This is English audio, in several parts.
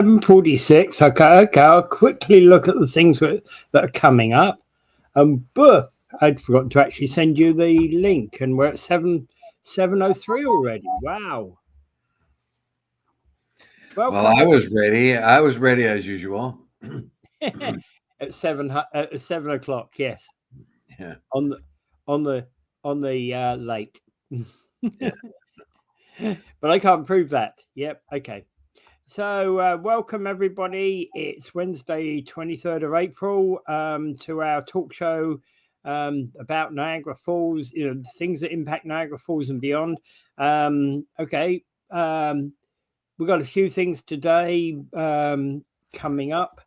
7:46. Okay. I'll quickly look at the things that are coming up. But I'd forgotten to actually send you the link, and we're at 7:03 already. Wow. Well, I was ready. I was ready as usual. At 7 o'clock. Yes. Yeah. On the late. Yeah. But I can't prove that. Yep. Okay. So welcome everybody. It's Wednesday, 23rd of April, to our talk show about Niagara Falls. Things that impact Niagara Falls and beyond. Okay. We've got a few things today coming up,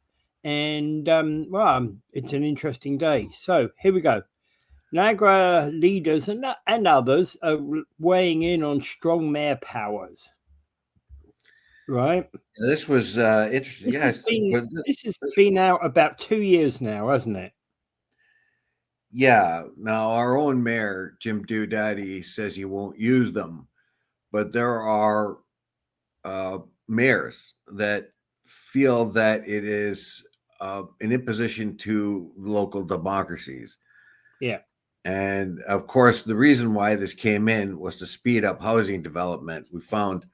and it's an interesting day. So here we go. Niagara leaders and others are weighing in on strong mayor powers. Right. This was interesting. This has been out about 2 years now, hasn't it? Yeah. Now, our own mayor, Jim Daddy, says he won't use them, but there are mayors that feel that it is an imposition to local democracies. Yeah. And of course, the reason why this came in was to speed up housing development. We found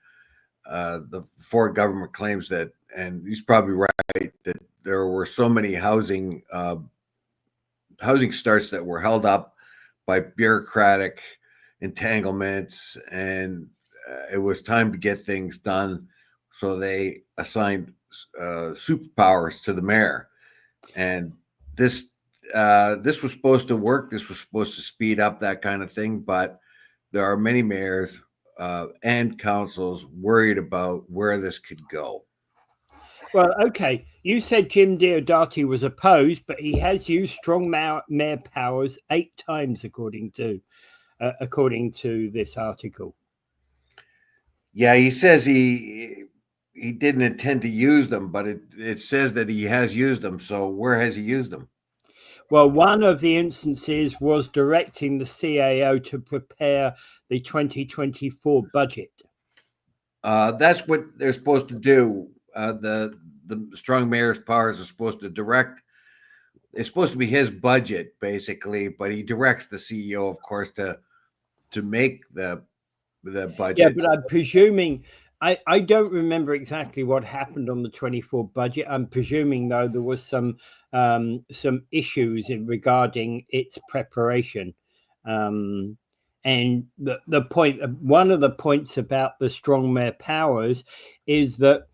the Ford government claims that, and he's probably right, that there were so many housing starts that were held up by bureaucratic entanglements, and it was time to get things done. So they assigned superpowers to the mayor, and this was supposed to work. This was supposed to speed up that kind of thing, but there are many mayors and councils worried about where this could go. Well, okay. You said Jim Diodati was opposed, but he has used strong mayor powers 8 times, according to this article. Yeah, he says he didn't intend to use them, but it says that he has used them. So where has he used them? Well, one of the instances was directing the CAO to prepare the 2024 budget. That's what they're supposed to do. The strong mayor's powers are supposed to direct. It's supposed to be his budget, basically, but he directs the CEO, of course, to make the budget. Yeah, but I'm presuming I don't remember exactly what happened on the 24 budget. I'm presuming though there was some issues regarding its preparation. And the point, one of the points about the strong mayor powers is that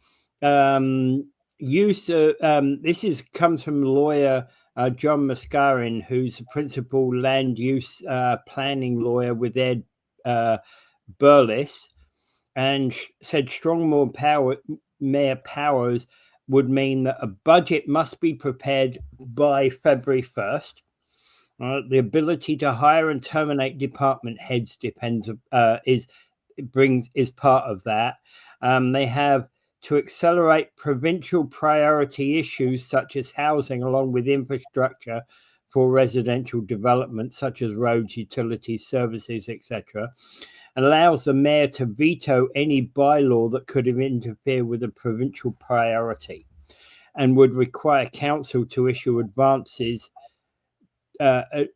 this comes from lawyer John Mascarin, who's a principal land use planning lawyer with Ed Burles, and said strong mayor powers would mean that a budget must be prepared by February 1st. The ability to hire and terminate department heads is part of that. They have to accelerate provincial priority issues such as housing, along with infrastructure for residential development such as roads, utilities, services, etc. Allows the mayor to veto any bylaw that could interfere with a provincial priority, and would require council to issue advances to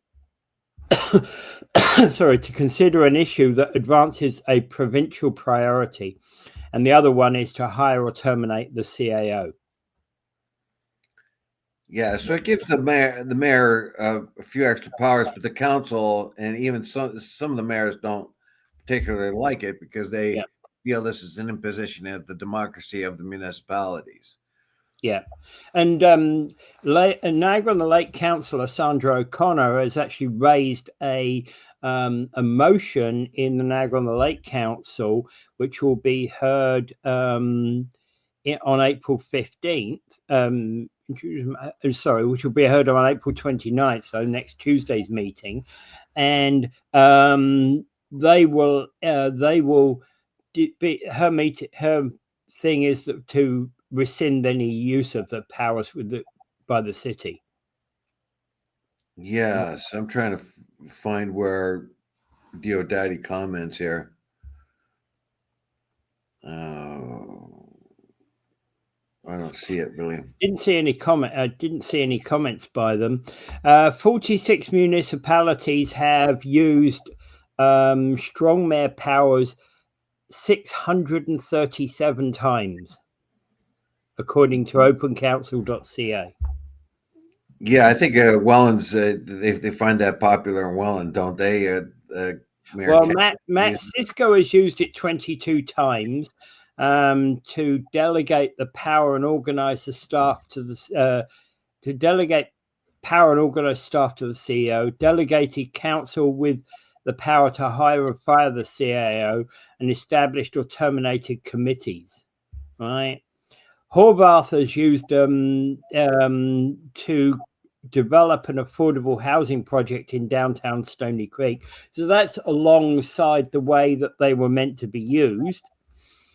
consider an issue that advances a provincial priority. And the other one is to hire or terminate the CAO. Yeah, so it gives the mayor a few extra powers, but the council and even some of the mayors don't particularly like it because they feel this is an imposition of the democracy of the municipalities. Yeah, and Niagara on the Lake councillor Sandra O'Connor has actually raised a motion in the Niagara on the Lake Council, which will be heard on April 15th. Which will be heard on April 29th, so next Tuesday's meeting, and they will be her thing is to rescind any use of the powers by the city. Yes, I'm trying to find where Diodati comments here. I don't see it really. Didn't see any comment. I didn't see any comments by them. 46 municipalities have used strong mayor powers 637 times, according to opencouncil.ca. Yeah, I think Welland's they find that popular in Welland, don't they? Well, Matt Cisco has used it 22 times to delegate the power and organize the staff to the CEO, delegated council with the power to hire or fire the CAO, and established or terminated committees. Right. Horvath has used to develop an affordable housing project in downtown Stony Creek. So that's alongside the way that they were meant to be used.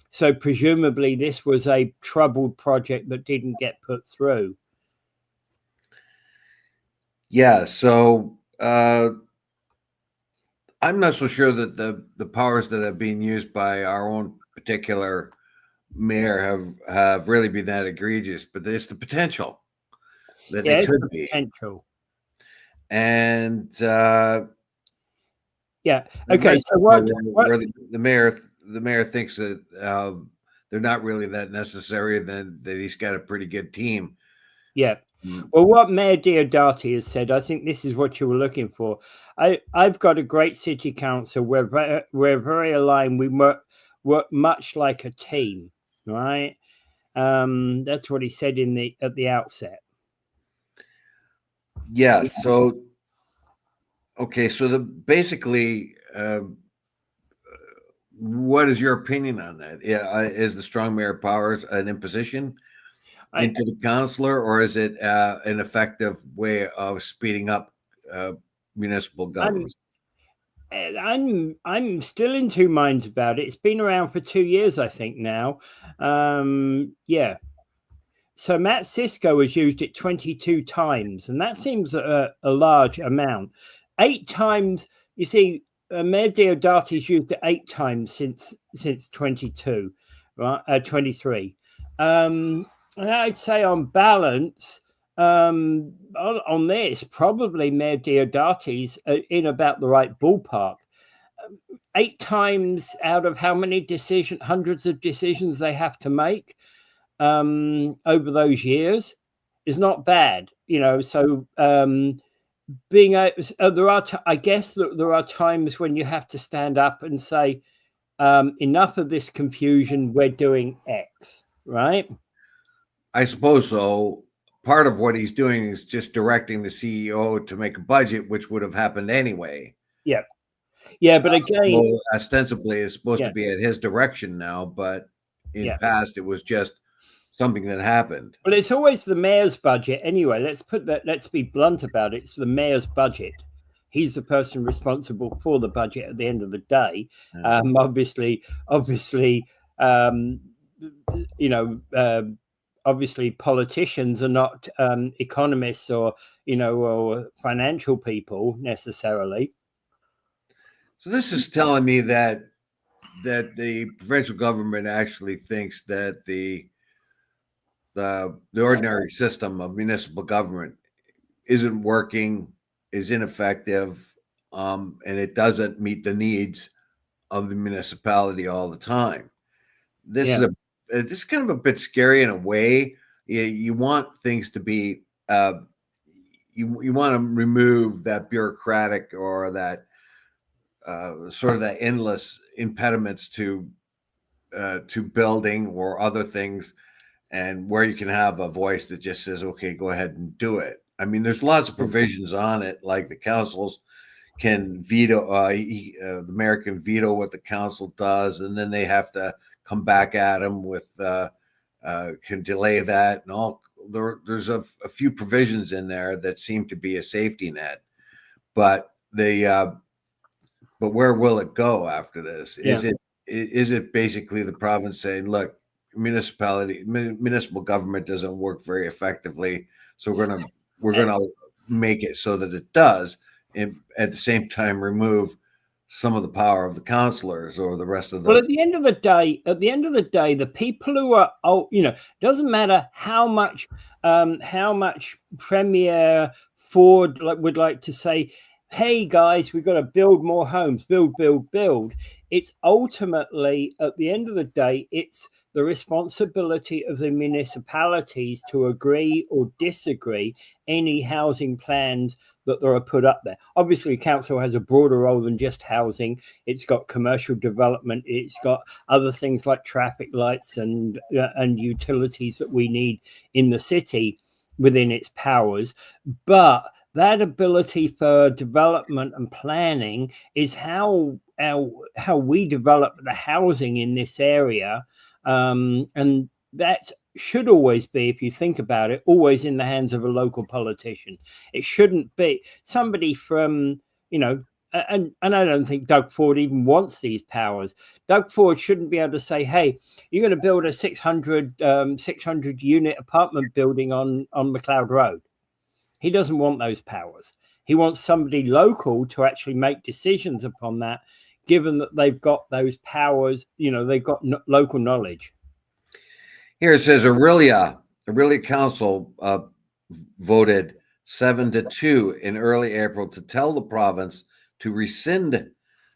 So presumably this was a troubled project that didn't get put through. Yeah, so I'm not so sure that the powers that have been used by our own particular mayor have really been that egregious, but there's the potential that they could be. Potential. And yeah, okay. So what the mayor thinks that they're not really that necessary, then that he's got a pretty good team. Yeah. Well, what Mayor Diodati has said, I think this is what you were looking for. I've got a great city council. We're very aligned. We work much like a team, right? That's what he said at the outset. Yeah. So, okay. So basically, what is your opinion on that? Yeah, is the strong mayor powers an imposition into the councillor, or is it an effective way of speeding up municipal government? I'm still in two minds about it. It's been around for 2 years, I think now. Yeah. So Matt Cisco has used it 22 times, and that seems a large amount. 8 times, you see, Mayor Diodati's used it 8 times since 22, right? 23. And I'd say on balance, on this, probably Mayor Diodati's in about the right ballpark. 8 times out of how many hundreds of decisions they have to make over those years is not bad, So I guess that there are times when you have to stand up and say, enough of this confusion. We're doing X, right? I suppose so. Part of what he's doing is just directing the CEO to make a budget, which would have happened anyway. Yeah. Yeah, but again, ostensibly it's supposed to be at his direction now, but in past it was just something that happened. Well, it's always the mayor's budget anyway. Let's be blunt about it. It's the mayor's budget. He's the person responsible for the budget at the end of the day. Obviously, obviously politicians are not economists or financial people necessarily. So this is telling me that the provincial government actually thinks that the ordinary system of municipal government isn't working, is ineffective, and it doesn't meet the needs of the municipality all the time. This is kind of a bit scary in a way. You want things to be you want to remove that bureaucratic or that sort of that endless impediments to building or other things, and where you can have a voice that just says, okay, go ahead and do it. I mean, there's lots of provisions on it, like the councils can veto, the mayor can veto what the council does, and then they have to come back at them with, can delay that and all. There's a few provisions in there that seem to be a safety net, but but where will it go after this? Is it basically the province saying, look, municipal government doesn't work very effectively, so we're gonna make it so that it does, and at the same time remove some of the power of the councillors or the rest of the. Well, at the end of the day, the people who are, doesn't matter how much Premier Ford would like to say, hey guys, we've got to build more homes, build. It's ultimately, at the end of the day, it's the responsibility of the municipalities to agree or disagree any housing plans that are put up there. Obviously, council has a broader role than just housing. It's got commercial development. It's got other things like traffic lights and utilities that we need in the city within its powers. But that ability for development and planning is how we develop the housing in this area. And that should always be, if you think about it, always in the hands of a local politician. It shouldn't be somebody from, and I don't think Doug Ford even wants these powers. Doug Ford shouldn't be able to say, hey, you're going to build a 600 unit apartment building on McLeod Road. He doesn't want those powers. He wants somebody local to actually make decisions upon that, given that they've got those powers, they've got local knowledge. Here it says Aurelia Council voted 7-2 in early April to tell the province to rescind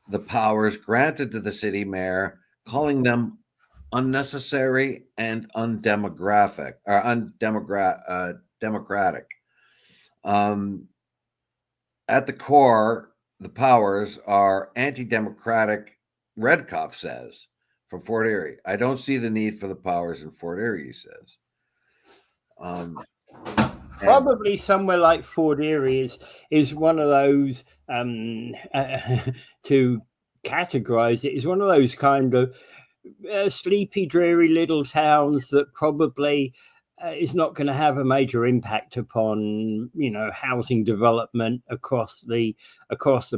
the powers granted to the city mayor, calling them unnecessary and undemocratic. At the core, the powers are anti-democratic, Redcoff says, from Fort Erie. I don't see the need for the powers in Fort Erie, he says. Probably somewhere like Fort Erie is one of those, to categorize it, is one of those kind of sleepy, dreary little towns that probably is not going to have a major impact upon, housing development across the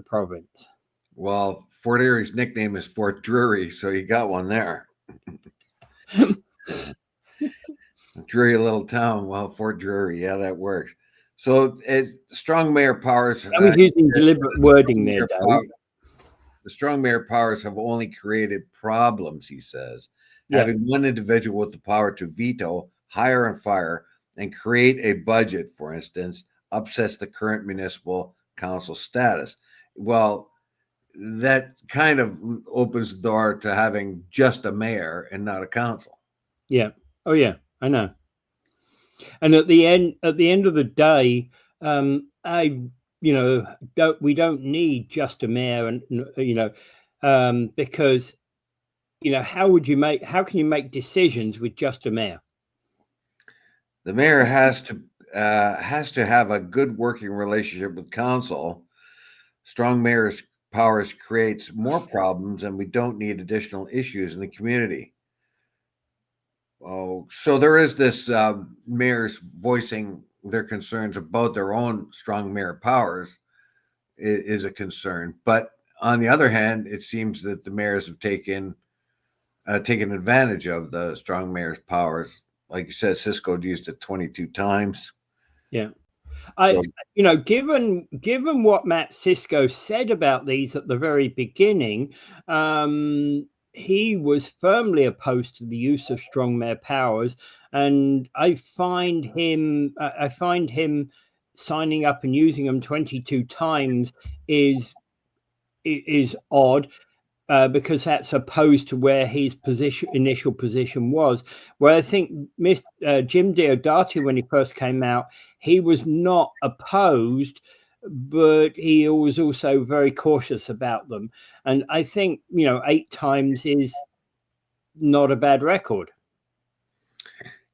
province. Well, Fort Erie's nickname is Fort Drury, so you got one there. Dreary little town. Well, Fort Drury, yeah, that works. So, strong mayor powers. I was using deliberate wording there, Dave. The strong mayor powers have only created problems, he says. Yeah. Having one individual with the power to veto, hire and fire, and create a budget, for instance, upsets the current municipal council status. Well, that kind of opens the door to having just a mayor and not a council. Yeah. Oh, yeah. I know. And at the end of the day, we don't need just a mayor, and because how can you make decisions with just a mayor? The mayor has to have a good working relationship with council. Strong mayor's powers creates more problems, and we don't need additional issues in the community. Oh, so there is this mayors voicing their concerns about their own strong mayor powers is a concern. But on the other hand, it seems that the mayors have taken advantage of the strong mayor's powers. Like you said, Cisco used it 22 times. Yeah. Given what Matt Cisco said about these at the very beginning, he was firmly opposed to the use of strong mayor powers, and I find him signing up and using them 22 times is odd. Because that's opposed to where his initial position was. Where I think Jim Diodati, when he first came out, he was not opposed, but he was also very cautious about them. And I think 8 times is not a bad record.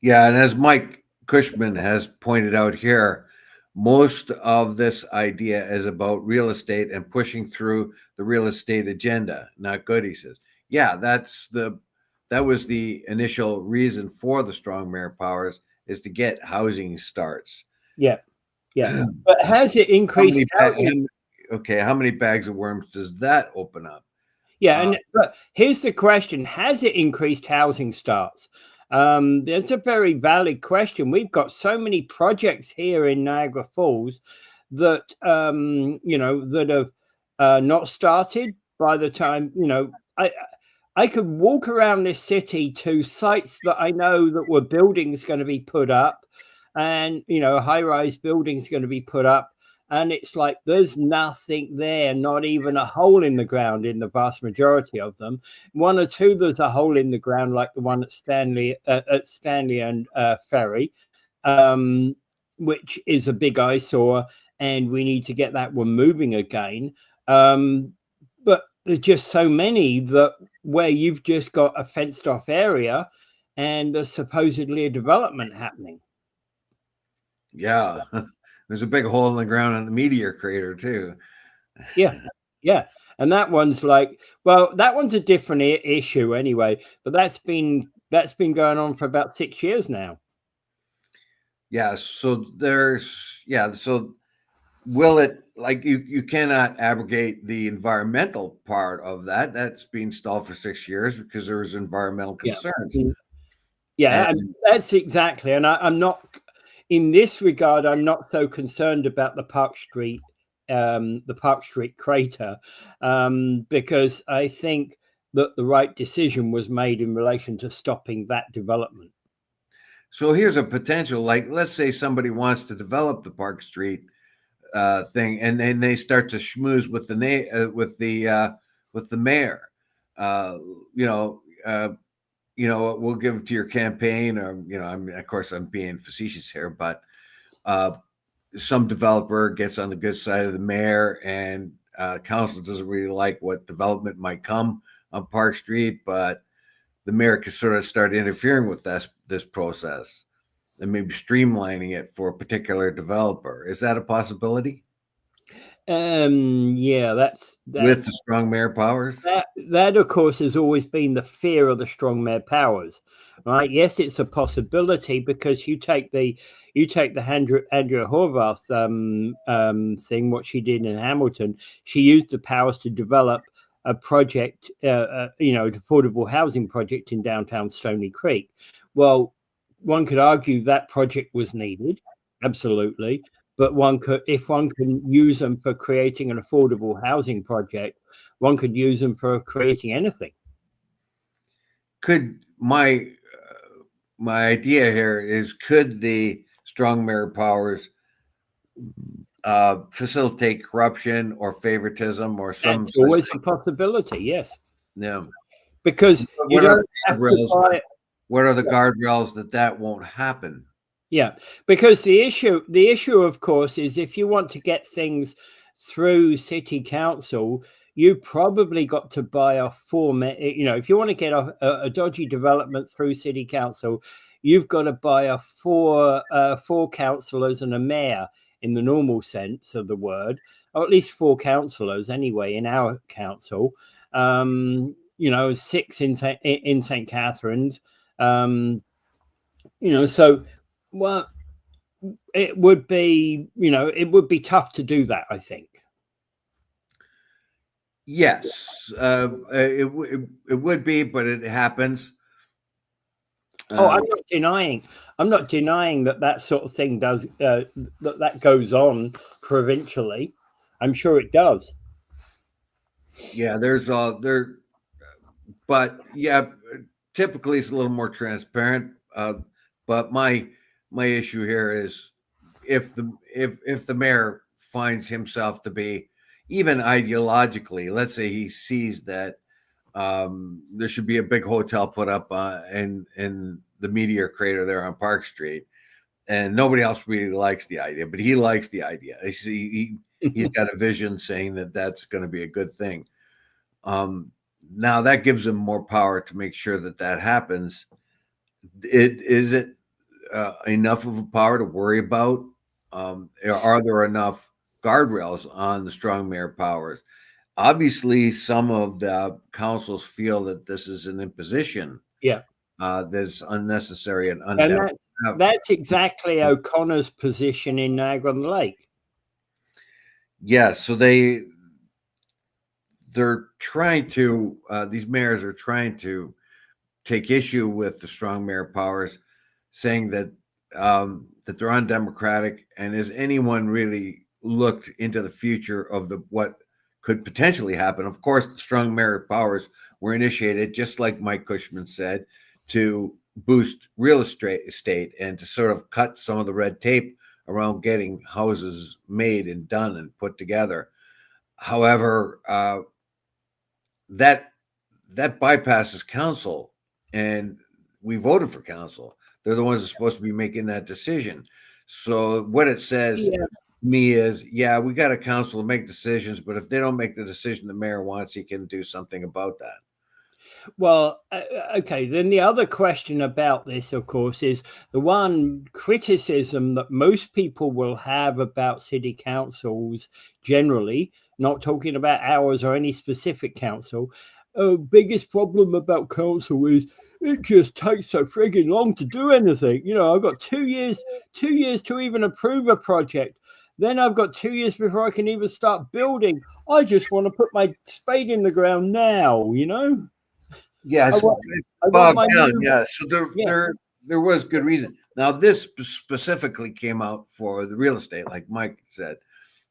Yeah, and as Mike Cushman has pointed out here, most of this idea is about real estate and pushing through the real estate agenda. Not good, he says. Yeah, that was the initial reason for the strong mayor powers, is to get housing starts. Yeah. But has it increased? How many bags of worms does that open up? Yeah, but here's the question: has it increased housing starts? There's a very valid question. We've got so many projects here in Niagara Falls that that have not started, by the time, I could walk around this city to sites that I know that were buildings going to be put up, and high-rise buildings going to be put up, and it's like there's nothing there, not even a hole in the ground in the vast majority of them. One or two, there's a hole in the ground, like the one at Stanley and Ferry, which is a big eyesore, and we need to get that one moving again. But there's just so many that where you've just got a fenced off area and there's supposedly a development happening. Yeah. There's a big hole in the ground on the meteor crater too. Yeah. And that one's like, well, that one's a different issue anyway, but that's been going on for about 6 years now. Yeah. So so will it, like, you cannot abrogate the environmental part of that. That's been stalled for 6 years because there was environmental concerns. Yeah, and that's exactly. And I'm not, in this regard, I'm not so concerned about the Park Street crater, because I think that the right decision was made in relation to stopping that development. So here's a potential, like, let's say somebody wants to develop the Park Street thing, and then they start to schmooze with the mayor. We'll give it to your campaign, or of course I'm being facetious here, but some developer gets on the good side of the mayor, and council doesn't really like what development might come on Park Street, but the mayor can sort of start interfering with this process and maybe streamlining it for a particular developer. Is that a possibility? Yeah, that's with the strong mayor powers. That of course has always been the fear of the strong mayor powers, right? Yes, it's a possibility, because you take the Andrea Horvath thing, what she did in Hamilton. She used the powers to develop a project, an affordable housing project in downtown Stony Creek. Well, one could argue that project was needed, absolutely. But if one can use them for creating an affordable housing project, one could use them for creating anything. Could my idea here is, could the strong mayor powers facilitate corruption or favoritism or some? That's always a possibility. Yes. Yeah. Because you don't have to buy it. What are the guardrails that won't happen? Yeah, because the issue, of course, is if you want to get things through city council, you probably got to buy off if you want to get a dodgy development through city council, you've got to buy off four councillors and a mayor in the normal sense of the word, or at least 4 councillors anyway in our council. 6 in St. Catharines. So. Well, it would be, it would be tough to do that, I think. Yes, it would be, but it happens. I'm not denying that sort of thing does, that goes on provincially. I'm sure it does. Yeah, but yeah, typically it's a little more transparent. But my issue here is, if the mayor finds himself to be, even ideologically, let's say he sees that there should be a big hotel put up in the meteor crater there on Park Street, and nobody else really likes the idea, but he likes the idea. He's got a vision saying that that's going to be a good thing. Now that gives him more power to make sure that happens. Is it enough of a power to worry about? Are there enough guardrails on the strong mayor powers? Obviously, some of the councils feel that this is an imposition. Yeah, that's unnecessary and undemocratic. That's exactly O'Connor's position in Niagara on the Lake. Yes, so they're trying to. These mayors are trying to take issue with the strong mayor powers, saying that they're undemocratic. And has anyone really looked into the future of what could potentially happen. Of course, the strong mayor powers were initiated, just like Mike Cushman said, to boost real estate and to sort of cut some of the red tape around getting houses made and done and put together. However, that bypasses council, and we voted for council. They're the ones that are supposed to be making that decision. So what it says to me is, yeah, we got a council to make decisions, but if they don't make the decision the mayor wants, he can do something about that. Well, okay, then the other question about this, of course, is the one criticism that most people will have about city councils generally, not talking about ours or any specific council. Biggest problem about council is it just takes so frigging long to do anything. You know, I've got 2 years to even approve a project. Then I've got 2 years before I can even start building. I just want to put my spade in the ground now, you know? Yeah, I so there was good reason. Now, this specifically came out for the real estate, like Mike said.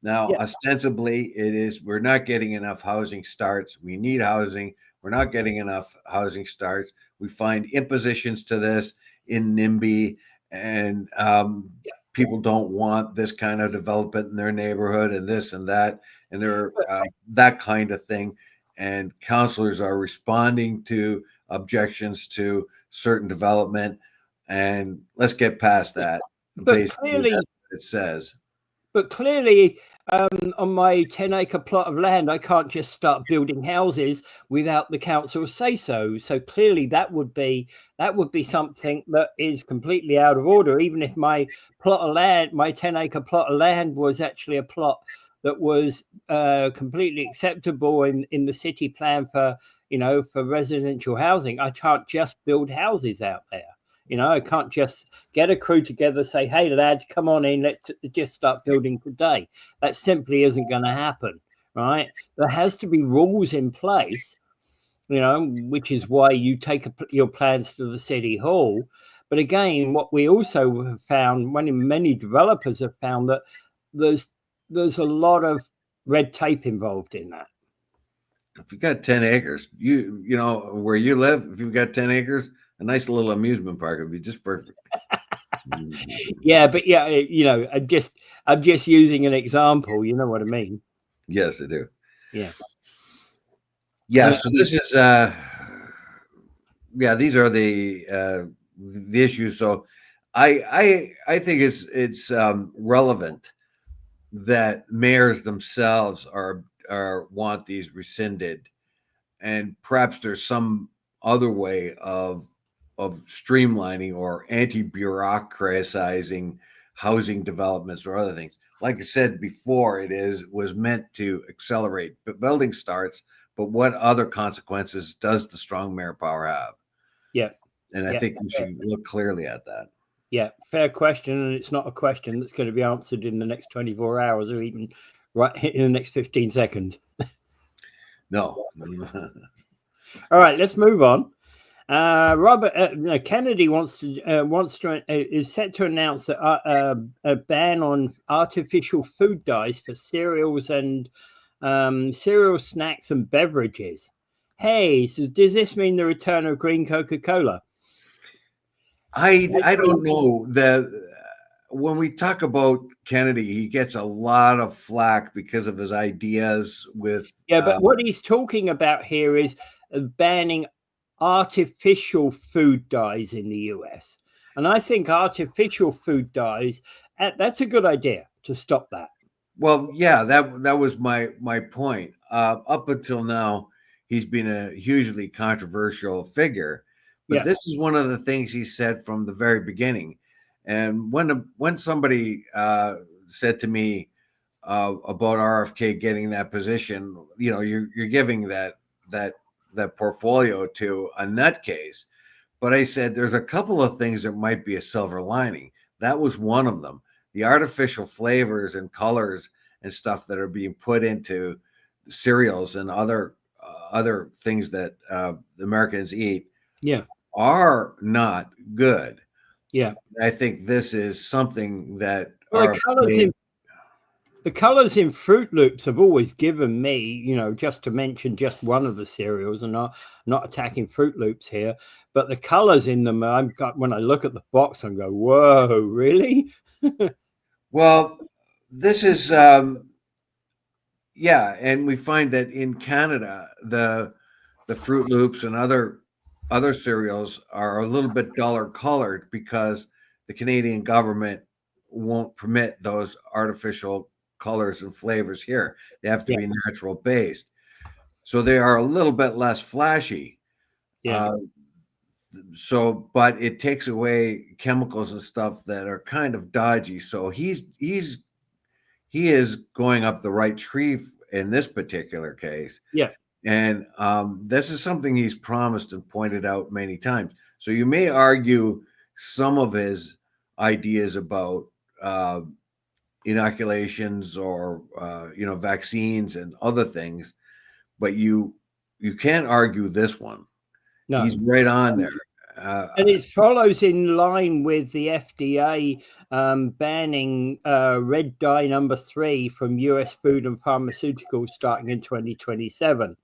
Now, ostensibly, it is we're not getting enough housing starts. We need housing. We're not getting enough housing starts. We find impositions to this in NIMBY, and people don't want this kind of development in their neighborhood, and this and that, and they're that kind of thing. And councilors are responding to objections to certain development, and let's get past that. But clearly, that's what it says. But clearly, on my 10-acre plot of land, I can't just start building houses without the council say so. So clearly, that would be something that is completely out of order. Even if my plot of land, my 10-acre plot of land, was actually a plot that was completely acceptable in the city plan for residential housing, I can't just build houses out there. You know, I can't just get a crew together, say, hey, lads, come on in, let's just start building today. That simply isn't going to happen, right? There has to be rules in place, you know, which is why you take your plans to the city hall. But again, what we also have found, many developers have found that there's a lot of red tape involved in that. If you got 10 acres, you know, where you live, if you've got 10 acres, a nice little amusement park would be just perfect. Yeah, but yeah, you know, I'm just using an example. You know what I mean? Yes, I do. Yeah. Yeah. So this is, these are the issues. So I think it's relevant that mayors themselves are want these rescinded, and perhaps there's some other way of streamlining or anti-bureaucratizing housing developments or other things. Like I said before, was meant to accelerate building starts, but what other consequences does the strong mayor power have? Yeah. And I think we should look clearly at that. Yeah, fair question. And it's not a question that's going to be answered in the next 24 hours or even right in the next 15 seconds. No. All right, let's move on. Robert Kennedy is set to announce a ban on artificial food dyes for cereals and cereal snacks and beverages. Hey, so does this mean the return of green Coca-Cola? I don't know that when we talk about Kennedy, he gets a lot of flack because of his ideas with. Yeah, but what he's talking about here is banning artificial food dyes in the US. And I think artificial food dyes, that's a good idea to stop that. Well, yeah, that was my point. Up until now, he's been a hugely controversial figure. But this is one of the things he said from the very beginning. And when somebody said to me about RFK getting that position, you know, you're giving that portfolio to a nutcase. But I said there's a couple of things that might be a silver lining. That was one of them. The artificial flavors and colors and stuff that are being put into cereals and other things that Americans eat. Yeah. Are not good. Yeah. I think this is something that the the colors in Fruit Loops have always given me, you know, just to mention just one of the cereals, and not attacking Fruit Loops here, but the colors in them, when I look at the box and go, whoa, really? Well, this is yeah, and we find that in Canada, the Fruit Loops and other cereals are a little bit duller colored because the Canadian government won't permit those artificial colors and flavors here. They have to Yeah, be natural based. So they are a little bit less flashy. yeah. Uh, so, but it takes away chemicals and stuff that are kind of dodgy. So he is going up the right tree in this particular case. Yeah. And this is something he's promised and pointed out many times. So you may argue some of his ideas about inoculations or vaccines and other things, but you can't argue this one. No. He's right on there. And it follows in line with the FDA banning red dye number 3 from US food and pharmaceuticals starting in 2027,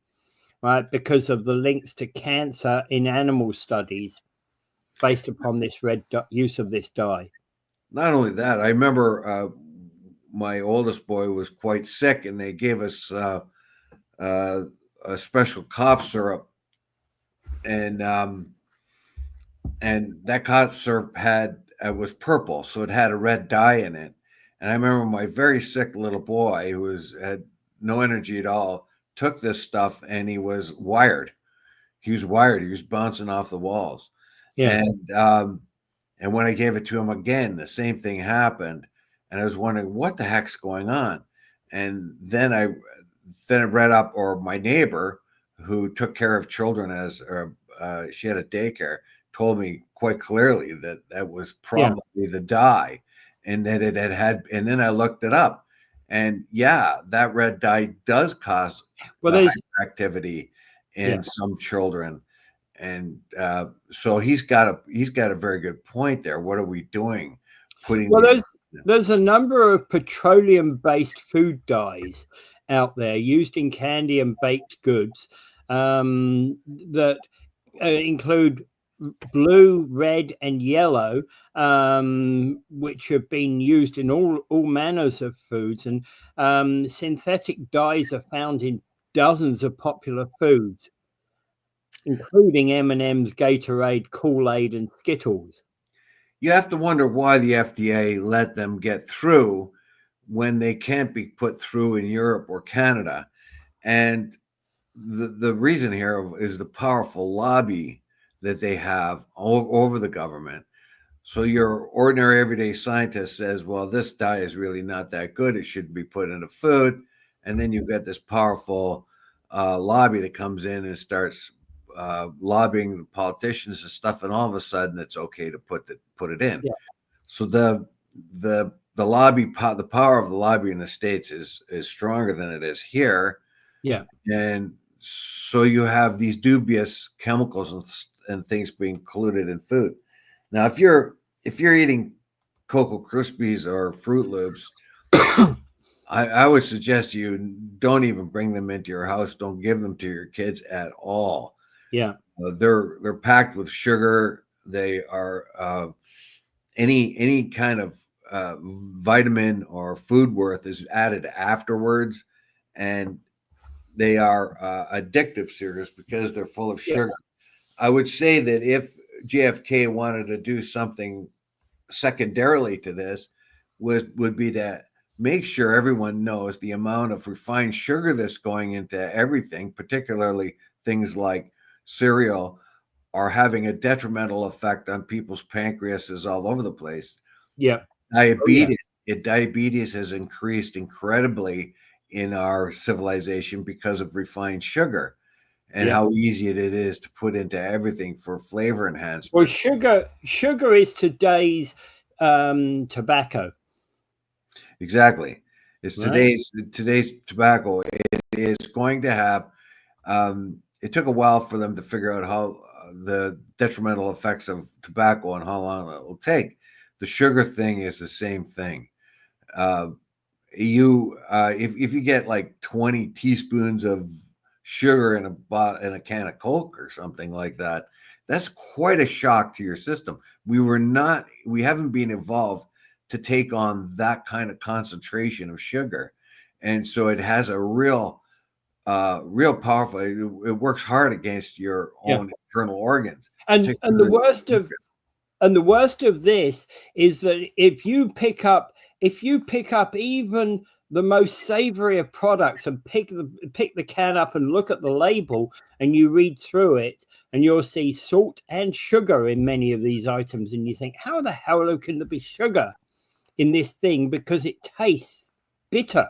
right? Because of the links to cancer in animal studies based upon this use of this dye. Not only that, I remember my oldest boy was quite sick, and they gave us a special cough syrup, and that cough syrup was purple, so it had a red dye in it. And I remember my very sick little boy, who had no energy at all, took this stuff, and he was wired. He was wired. He was bouncing off the walls. Yeah. And when I gave it to him again, the same thing happened. And I was wondering what the heck's going on. And then I read up, or my neighbor who took care of children she had a daycare, told me quite clearly that that was probably the dye, and that it had. And then I looked it up, and yeah, that red dye does cause activity in some children. And so he's got a very good point there. What are we doing? There's a number of petroleum-based food dyes out there used in candy and baked goods that include blue, red, and yellow, which have been used in all manners of foods. And synthetic dyes are found in dozens of popular foods, including M&M's, Gatorade, Kool-Aid, and Skittles. You have to wonder why the FDA let them get through when they can't be put through in Europe or Canada. And the reason here is the powerful lobby that they have over the government. So your ordinary everyday scientist says, well, this dye is really not that good. It shouldn't be put into food. And then you've got this powerful lobby that comes in and starts lobbying the politicians and stuff, and all of a sudden it's okay to put it in. Yeah. So the lobby, the power of the lobby in the States is stronger than it is here. Yeah. And so you have these dubious chemicals and things being included in food. Now, if you're eating Cocoa Krispies or Fruit Loops, I would suggest you don't even bring them into your house. Don't give them to your kids at all. Yeah. They're packed with sugar. They are any kind of vitamin or food worth is added afterwards, and they are addictive cereals because they're full of sugar. I would say that if JFK wanted to do something secondarily to this, would be to make sure everyone knows the amount of refined sugar that's going into everything, particularly things like cereal, are having a detrimental effect on people's pancreases all over the place. Yeah. Diabetes has increased incredibly in our civilization because of refined sugar and how easy it is to put into everything for flavor enhancement. Well, sugar is today's tobacco. Exactly. It's today's tobacco. It is going to have it took a while for them to figure out how the detrimental effects of tobacco and how long it will take. The sugar thing is the same thing. if you get like 20 teaspoons of sugar in a can of Coke or something like that, that's quite a shock to your system. We haven't been evolved to take on that kind of concentration of sugar, and so it has a real powerful. It works hard against your own internal organs. And the worst of this is that if you pick up even the most savory of products and pick the can up and look at the label and you read through it, and you'll see salt and sugar in many of these items, and you think, how the hell can there be sugar in this thing? Because it tastes bitter.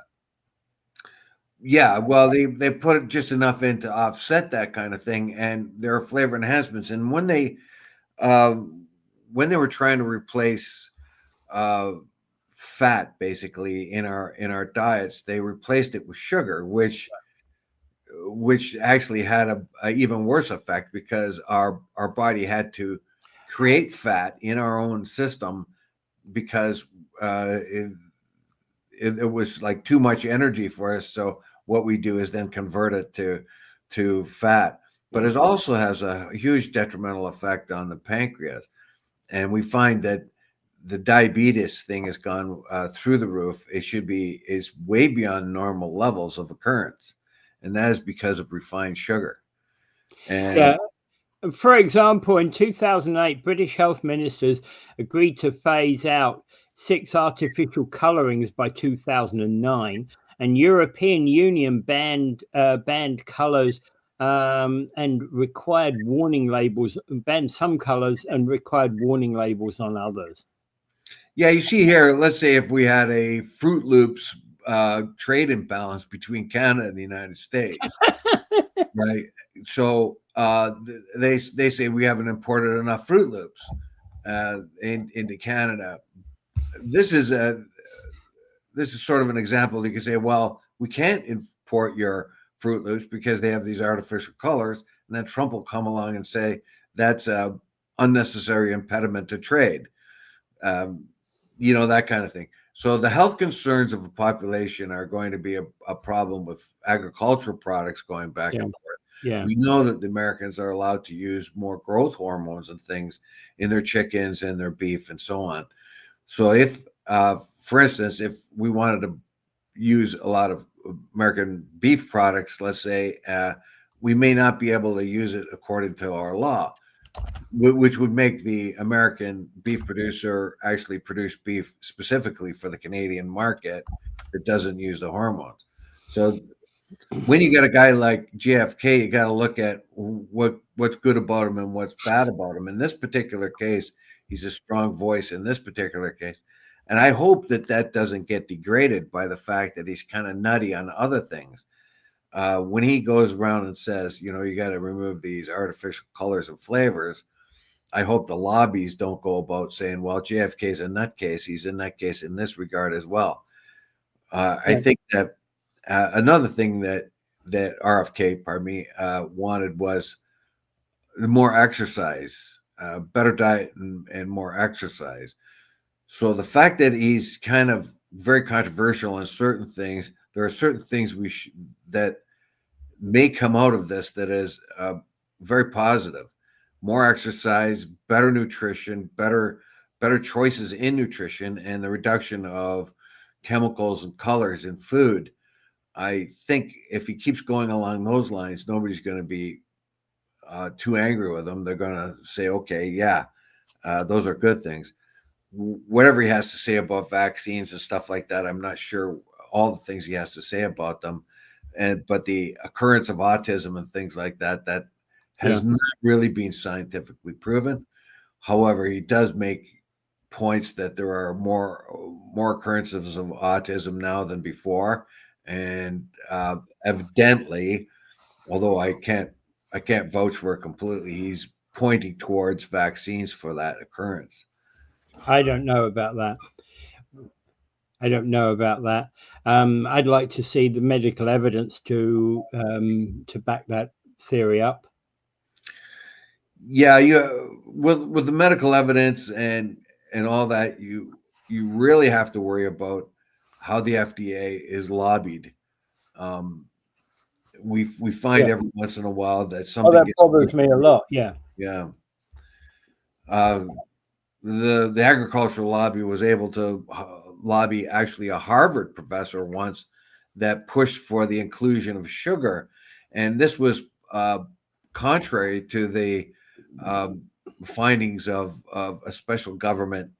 Yeah, well, they put just enough in to offset that kind of thing, and there are flavor enhancements. And when they were trying to replace fat, basically in our diets, they replaced it with sugar, which actually had a even worse effect, because our body had to create fat in our own system, because it was like too much energy for us. So what we do is then convert it to fat. But it also has a huge detrimental effect on the pancreas. And we find that the diabetes thing has gone through the roof. Is way beyond normal levels of occurrence. And that is because of refined sugar. And for example, in 2008, British health ministers agreed to phase out 6 artificial colorings by 2009, and European Union banned colors and required warning labels, banned some colors and required warning labels on others. Yeah, you see here, let's say if we had a Fruit Loops trade imbalance between Canada and the United States, right? So they say we haven't imported enough Fruit Loops into Canada. This is sort of an example. You can say, well, we can't import your Fruit Loops because they have these artificial colors, and then Trump will come along and say that's a unnecessary impediment to trade. That kind of thing. So the health concerns of the population are going to be a problem with agricultural products going back and forth. Yeah. We know that the Americans are allowed to use more growth hormones and things in their chickens and their beef and so on. So if, for instance, if we wanted to use a lot of American beef products, let's say, we may not be able to use it according to our law, which would make the American beef producer actually produce beef specifically for the Canadian market that doesn't use the hormones. So when you get a guy like JFK, you got to look at what's good about him and what's bad about him. In this particular case, he's a strong voice in this particular case. And I hope that doesn't get degraded by the fact that he's kind of nutty on other things. When he goes around and says, you got to remove these artificial colors and flavors, I hope the lobbies don't go about saying, well, JFK's a nutcase. He's a nutcase in this regard as well. I think that another thing that RFK, wanted was more exercise, better diet and more exercise. So the fact that he's kind of very controversial on certain things, there are certain things that may come out of this that is very positive. More exercise, better nutrition, better choices in nutrition, and the reduction of chemicals and colors in food. I think if he keeps going along those lines, nobody's going to be too angry with him. They're going to say, okay, yeah, those are good things. Whatever he has to say about vaccines and stuff like that, I'm not sure all the things he has to say about them. But the occurrence of autism and things like that has not really been scientifically proven. However, he does make points that there are more occurrences of autism now than before, and evidently, although I can't vouch for it completely, he's pointing towards vaccines for that occurrence. I don't know about that. I'd like to see the medical evidence to back that theory up. Yeah, with the medical evidence and all that, you really have to worry about how the FDA is lobbied. We find every once in a while that something that gets bothers me a lot. Yeah. Yeah. The agricultural lobby was able to lobby actually a Harvard professor once that pushed for the inclusion of sugar, and this was contrary to the findings of a special government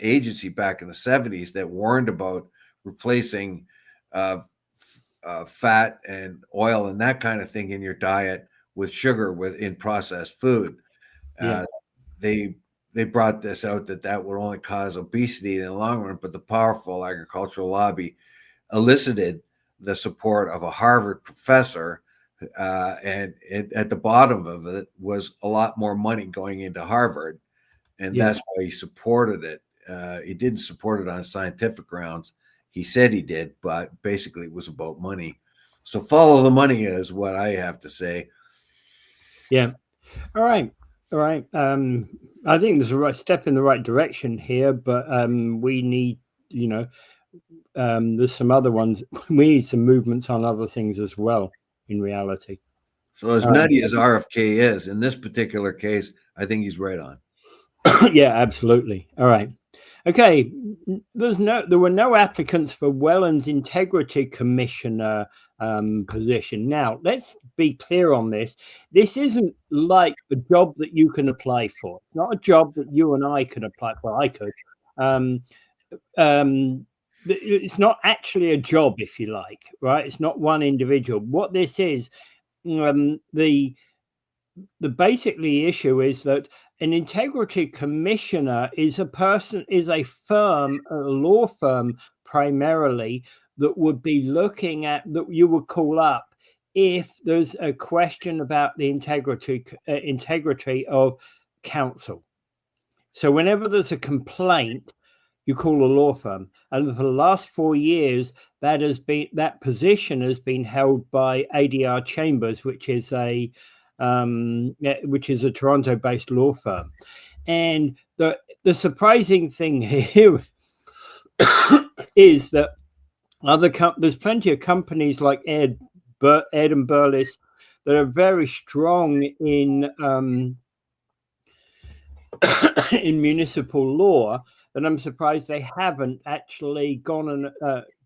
agency back in the 70s that warned about replacing fat and oil and that kind of thing in your diet with sugar in processed food. Yeah. They brought this out that would only cause obesity in the long run, but the powerful agricultural lobby elicited the support of a Harvard professor, and at the bottom of it was a lot more money going into Harvard, and that's why he supported it. He didn't support it on scientific grounds. He said he did, but basically it was about money. So follow the money is what I have to say. Yeah. All right. All right. I think there's a right step in the right direction here, but we need, there's some other ones. We need some movements on other things as well, in reality. So as nutty as RFK is, in this particular case, I think he's right on. Yeah, absolutely. All right. Okay. There were no applicants for Welland's Integrity Commissioner position. Now, let's be clear on this. This isn't like a job that you can apply for. It's not a job that you and I can apply for. I could. It's not actually a job, if you like, right? It's not one individual. What this is, the basically issue is that an integrity commissioner is a firm, a law firm primarily, that would be looking at, that you would call up if there's a question about the integrity of counsel. So whenever there's a complaint, you call a law firm. And for the last 4 years, that position has been held by ADR Chambers, which is a Toronto-based law firm. And the surprising thing here is that there's plenty of companies like Ed and Burles that are very strong in in municipal law, and I'm surprised they haven't actually gone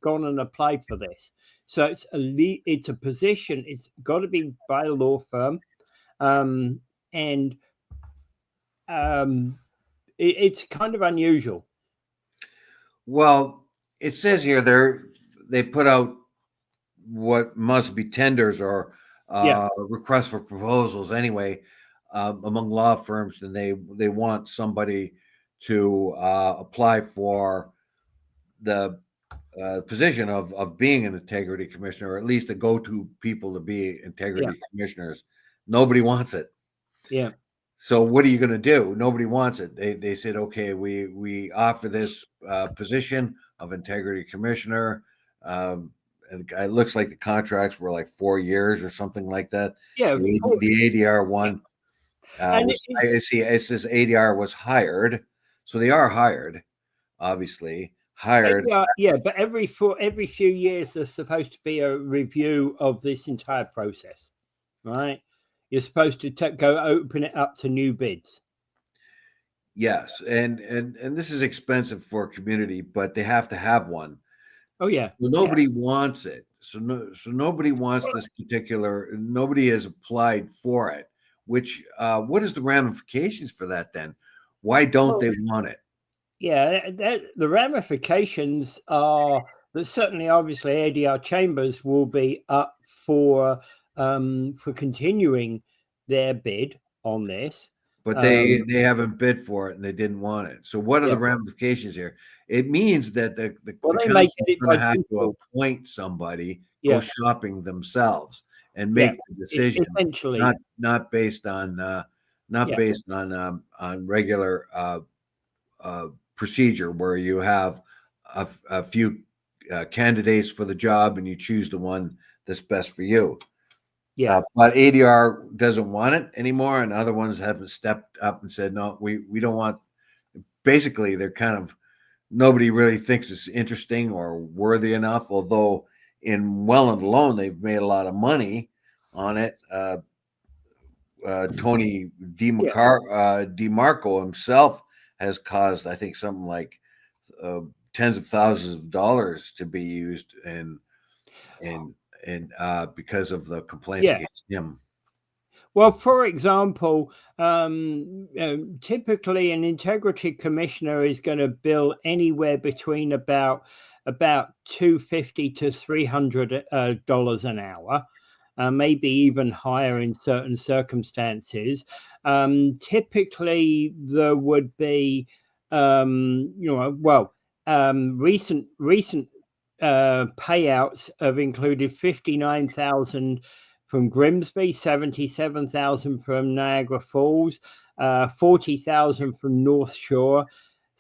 and applied for this. So it's a position. It's got to be by a law firm. It's kind of unusual. Well, it says here they put out what must be tenders or requests for proposals anyway among law firms, and they want somebody to apply for the position of being an integrity commissioner, or at least a go-to people to be integrity commissioners. Nobody wants it. Yeah. So what are you going to do? Nobody wants it. They said, okay, we offer this position of integrity commissioner. And it looks like the contracts were like 4 years or something like that. Yeah. The ADR one. It says ADR was hired. So they are hired, obviously. Hired. Yeah, but every few years there's supposed to be a review of this entire process, right? You're supposed to go open it up to new bids. Yes, and this is expensive for a community, but they have to have one. Oh yeah. So nobody wants it. So nobody wants this particular. Nobody has applied for it. Which what is the ramifications for that then? Why don't they want it? Yeah, the ramifications are that certainly, obviously, ADR Chambers will be up for continuing their bid on this. But they haven't bid for it and they didn't want it. So what are the ramifications here? It means that the council is going to have to appoint somebody, go shopping themselves, and make the decision, not based on regular procedure where you have a few candidates for the job and you choose the one that's best for you. Yeah, but ADR doesn't want it anymore, and other ones haven't stepped up and said, no, we don't want. Basically, they're kind of nobody really thinks it's interesting or worthy enough. Although in Welland alone, they've made a lot of money on it. Tony Yeah. DeMarco himself has caused, I think, something like tens of thousands of dollars to be used in because of the complaints Yeah. against him. Well, for example, typically an integrity commissioner is going to bill anywhere between about $250 to $300 an hour, maybe even higher in certain circumstances. Typically, there would be, recent payouts have included 59,000 from Grimsby, 77,000 from Niagara Falls, 40,000 from North Shore,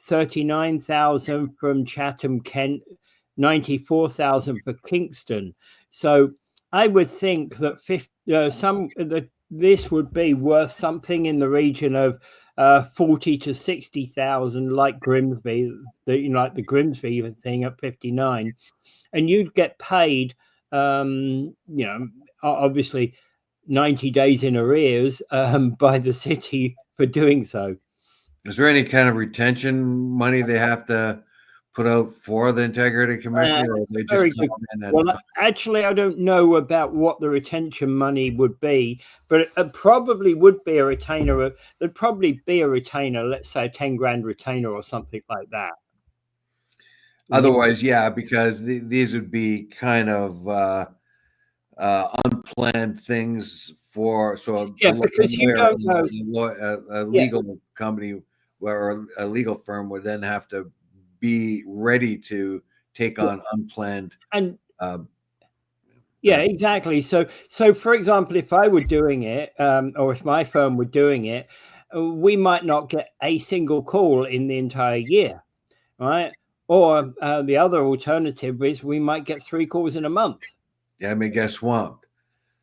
39,000 from Chatham, Kent, 94,000 for Kingston. So I would think that this would be worth something in the region of 40 to 60,000, like Grimsby, like the Grimsby thing at 59, and you'd get paid, obviously 90 days in arrears by the city for doing so. Is there any kind of retention money they have to put out for the integrity commissioner, or they just come in at well, actually, I don't know about what the retention money would be, but it probably would be a retainer. There'd probably be a retainer, let's say a 10 grand retainer or something like that. Otherwise, yeah, because these would be kind of unplanned things for because you don't know a legal company or a legal firm would then have to be ready to take on unplanned and exactly. So for example, if I were doing it, or if my firm were doing it, we might not get a single call in the entire year, right? Or the other alternative is we might get 3 calls in a month. Yeah, I mean, get swamped.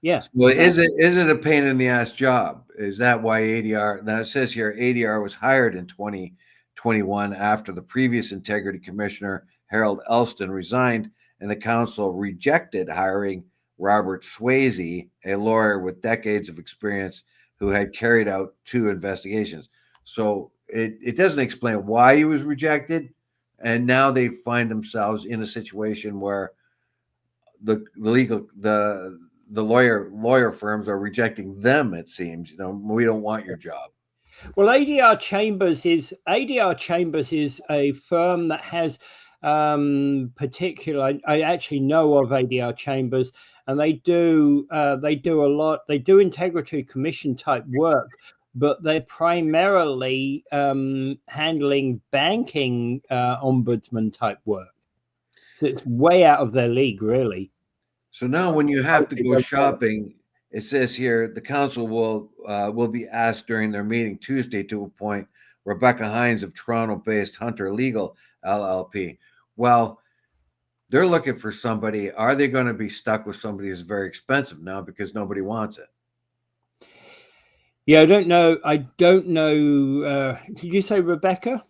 Yeah. Well, exactly. Is it a pain in the ass job? Is that why ADR? Now it says here ADR was hired in 2021 after the previous integrity commissioner Harold Elston resigned, and the council rejected hiring Robert Swayze, a lawyer with decades of experience who had carried out 2 investigations. So it doesn't explain why he was rejected, and now they find themselves in a situation where the lawyer firms are rejecting them. It seems, we don't want your job. Well, ADR Chambers is a firm that has particular. I actually know of ADR Chambers, and they do a lot. They do integrity commission type work, but they're primarily handling banking ombudsman type work. So it's way out of their league, really. So now, when you have to go shopping, it says here the council will be asked during their meeting Tuesday to appoint Rebecca Hines of Toronto-based Hunter Legal LLP. Well, they're looking for somebody. Are they going to be stuck with somebody who's very expensive now because nobody wants it? Yeah, I don't know. Did you say Rebecca?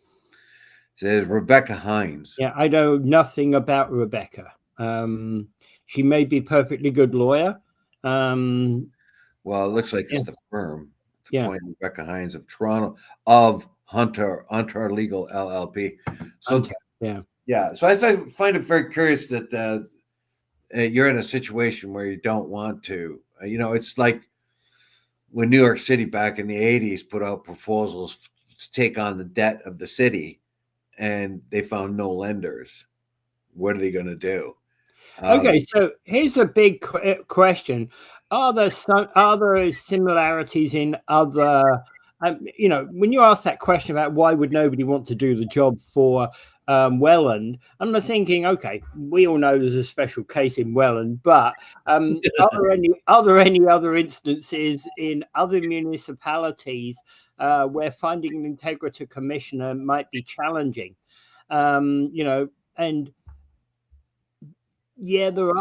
It says Rebecca Hines. Yeah, I know nothing about Rebecca. She may be a perfectly good lawyer. Well, it looks like it's the firm. Appoint Rebecca Hines of Toronto of Hunter Legal LLP. So yeah. So I find it very curious that you're in a situation where you don't want to. It's like when New York City back in the 80s put out proposals to take on the debt of the city, and they found no lenders. What are they going to do? Okay, so here's a big question: Are there similarities in other? When you ask that question about why would nobody want to do the job for Welland, I'm not thinking, okay, we all know there's a special case in Welland, but are there any other instances in other municipalities where finding an integrity commissioner might be challenging? And yeah, there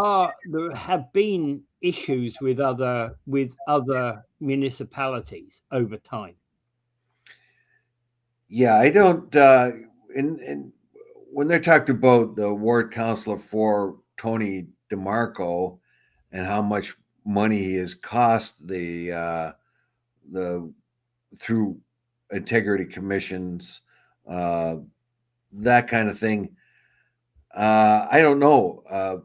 have been issues with other municipalities over time. Yeah, I don't. And when they talked about the ward councilor for Tony DeMarco and how much money he has cost the through integrity commissions, that kind of thing. I don't know. I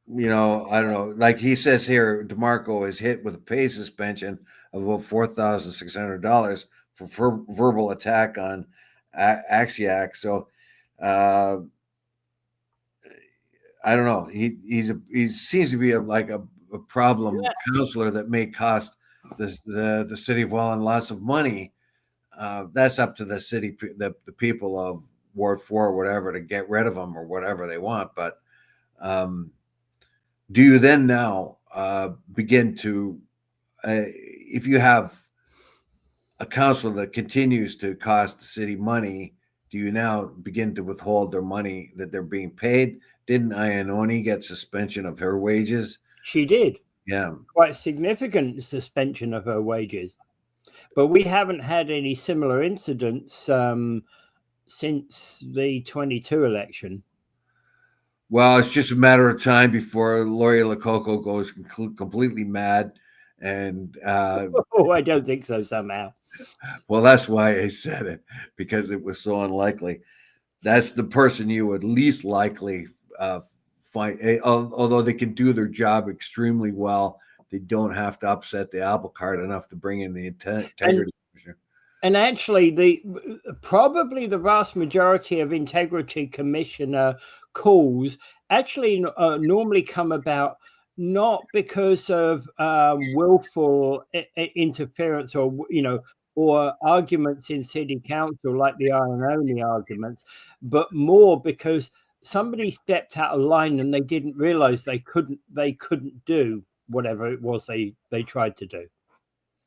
don't know. Like he says here, DeMarco is hit with a pay suspension of about $4,600 for verbal attack on Axiac. So uh, I don't know. He seems to be a problem counselor that may cost the city of Welland lots of money. That's up to the city, the people of Ward 4 or whatever, to get rid of them or whatever they want. But do you then now begin to, if you have a council that continues to cost the city money, do you now begin to withhold their money that they're being paid? Didn't Iannoni get suspension of her wages? She did. Yeah. Quite significant suspension of her wages. But we haven't had any similar incidents since the 22 election. Well, it's just a matter of time before Lori Lococo goes completely mad. And oh, I don't think so somehow. Well, that's why I said it, because it was so unlikely. That's the person you would least likely find, although they can do their job extremely well. They don't have to upset the apple cart enough to bring in the integrity commissioner. And actually, probably the vast majority of integrity commissioner calls actually normally come about not because of willful interference or arguments in city council like the Iannoni arguments, but more because somebody stepped out of line and they didn't realize they couldn't do whatever it was they tried to do.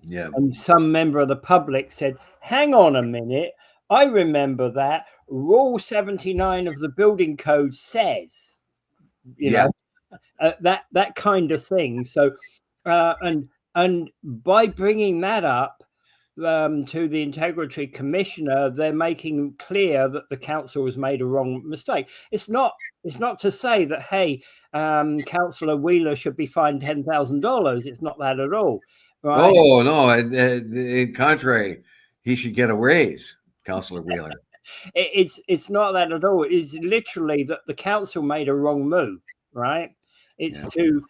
Yeah. And some member of the public said, hang on a minute, I remember that Rule 79 of the building code says, that kind of thing. So, and by bringing that up to the integrity commissioner, they're making clear that the council has made a wrong mistake. It's not to say that, hey, Councillor Wheeler should be fined $10,000. It's not that at all. Right? Oh no! In contrary, he should get a raise, Councillor Wheeler. It's not that at all. It's literally that the council made a wrong move, right? It's to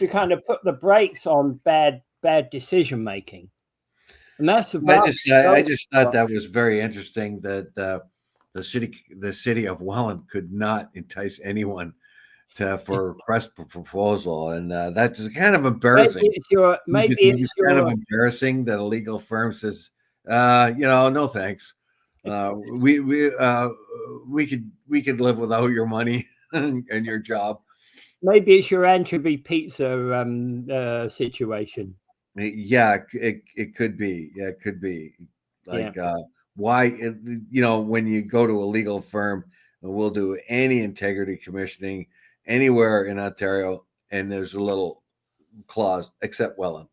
kind of put the brakes on bad decision making, and that's the. I just thought that was very interesting that the city of Welland could not entice anyone for request for proposal, and that's kind of embarrassing. Maybe it's kind of embarrassing that a legal firm says, no thanks. We could live without your money and your job. Maybe it's your anchovy pizza situation. Yeah, it could be. Yeah, it could be. Like why? When you go to a legal firm, we'll do any integrity commissioning anywhere in Ontario, and there's a little clause, except Welland.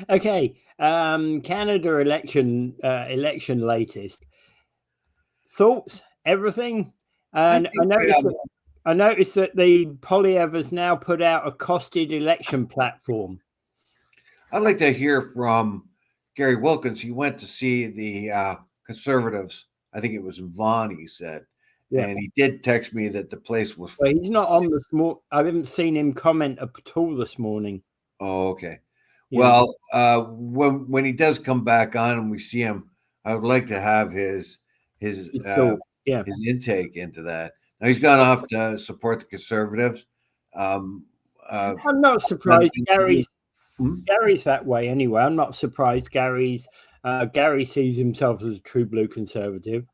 Okay, Canada election latest thoughts, everything, and I noticed that the Polyev has now put out a costed election platform. I'd like to hear from Gary Wilkins. He went to see the Conservatives. I think it was in Vaughan, he said. Yeah. And he did text me that the place was. Well, he's not on this morning. I haven't seen him comment at all this morning. Oh, okay. Yeah. Well, when he does come back on and we see him, I would like to have his intake into that. Now he's gone off to support the Conservatives. I'm not surprised. Gary's that way anyway. I'm not surprised. Gary sees himself as a true blue Conservative.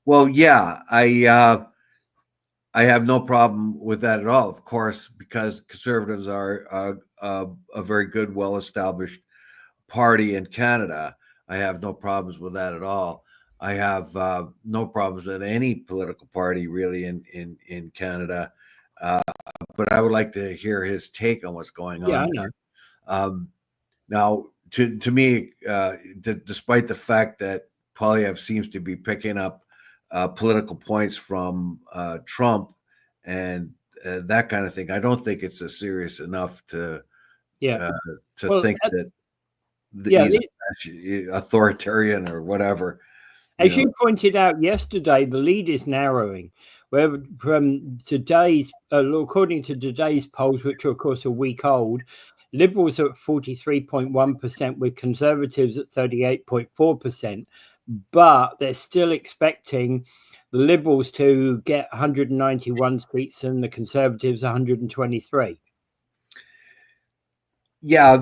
Well, yeah, I have no problem with that at all, of course, because Conservatives are a very good, well-established party in Canada. I have no problems with that at all. I have no problems with any political party really in Canada, but I would like to hear his take on what's going on there. Now, to me, despite the fact that Poilievre seems to be picking up political points from Trump and that kind of thing, I don't think it's serious enough to think that he's authoritarian or whatever. As you pointed out yesterday, the lead is narrowing. Where from today's, according to today's polls, which are of course a week old, Liberals are at 43.1% with Conservatives at 38.4%, but they're still expecting the Liberals to get 191 seats and the Conservatives 123. Yeah,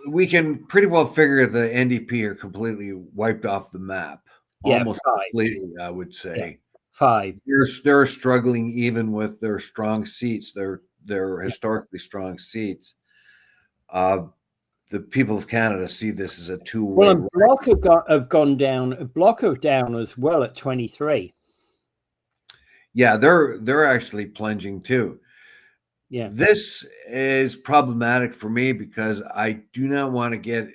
we can pretty well figure the NDP are completely wiped off the map. Almost completely, I would say. Yeah. 5. They're struggling even with their strong seats. They're historically strong seats. The people of Canada see this as a two-way. Well, Bloc have gone down. Bloc are down as well at 23. Yeah, they're actually plunging too. Yeah, this is problematic for me because I do not want to get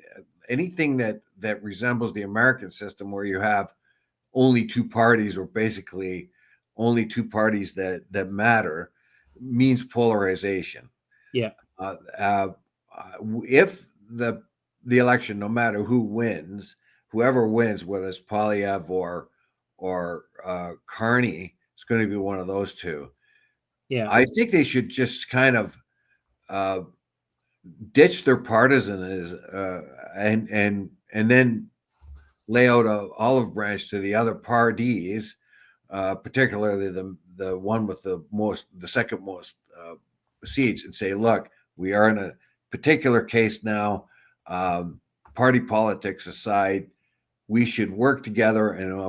anything that resembles the American system where you have only two parties, or basically only two parties that matter, means polarization. Yeah. If the election, no matter who wins, whoever wins, whether it's Poilievre or Carney, it's going to be one of those two. Yeah, I think they should just kind of ditch their partisanism and then lay out an olive branch to the other parties, particularly the one with the second most seats, and say, look, we are in a particular case now. Party politics aside, we should work together. And I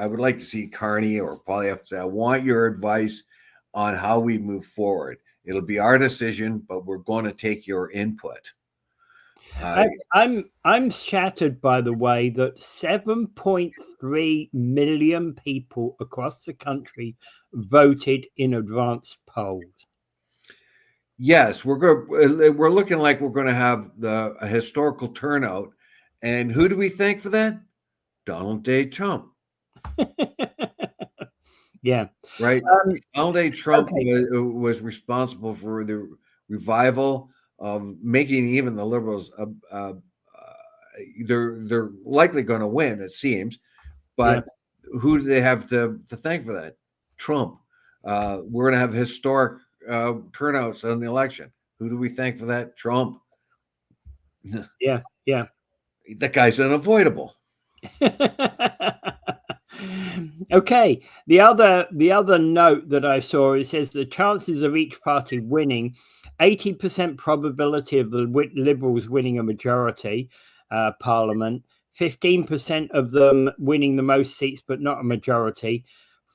would like to see Carney or Poilievre say, I want your advice on how we move forward. It'll be our decision, but we're going to take your input. I'm shattered by the way that 7.3 million people across the country voted in advance polls. Yes, we're looking like we're going to have a historical turnout. And who do we thank for that? Donald J. Trump. Yeah. Right. Donald J. Trump was responsible for the revival of making even the Liberals. They're likely going to win, it seems. But who do they have to thank for that? Trump. We're going to have historic turnouts in the election. Who do we thank for that? Trump. Yeah. That guy's unavoidable. Okay. The other note that I saw, it says the chances of each party winning, 80% probability of the Liberals winning a majority parliament, 15% of them winning the most seats but not a majority,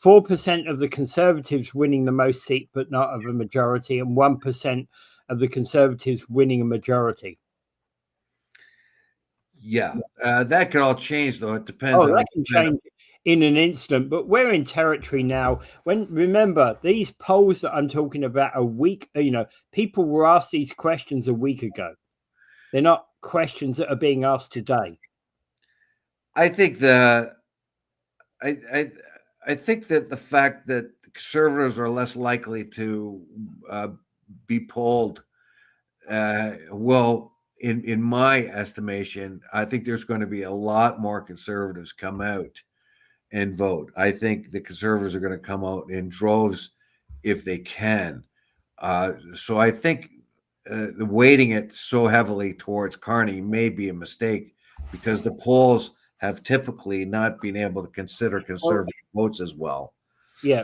4% of the Conservatives winning the most seats but not of a majority, and 1% of the Conservatives winning a majority. Yeah, that could all change, though. It depends. That can change in an instant, but we're in territory now. Remember, these polls that I'm talking about a week, people were asked these questions a week ago. They're not questions that are being asked today. I think I think that the fact that Conservatives are less likely to be polled will, in my estimation, I think there's going to be a lot more Conservatives come out and vote. I think the Conservatives are going to come out in droves if they can. So I think weighting it so heavily towards Carney may be a mistake because the polls have typically not been able to consider Conservative votes as well. Yeah.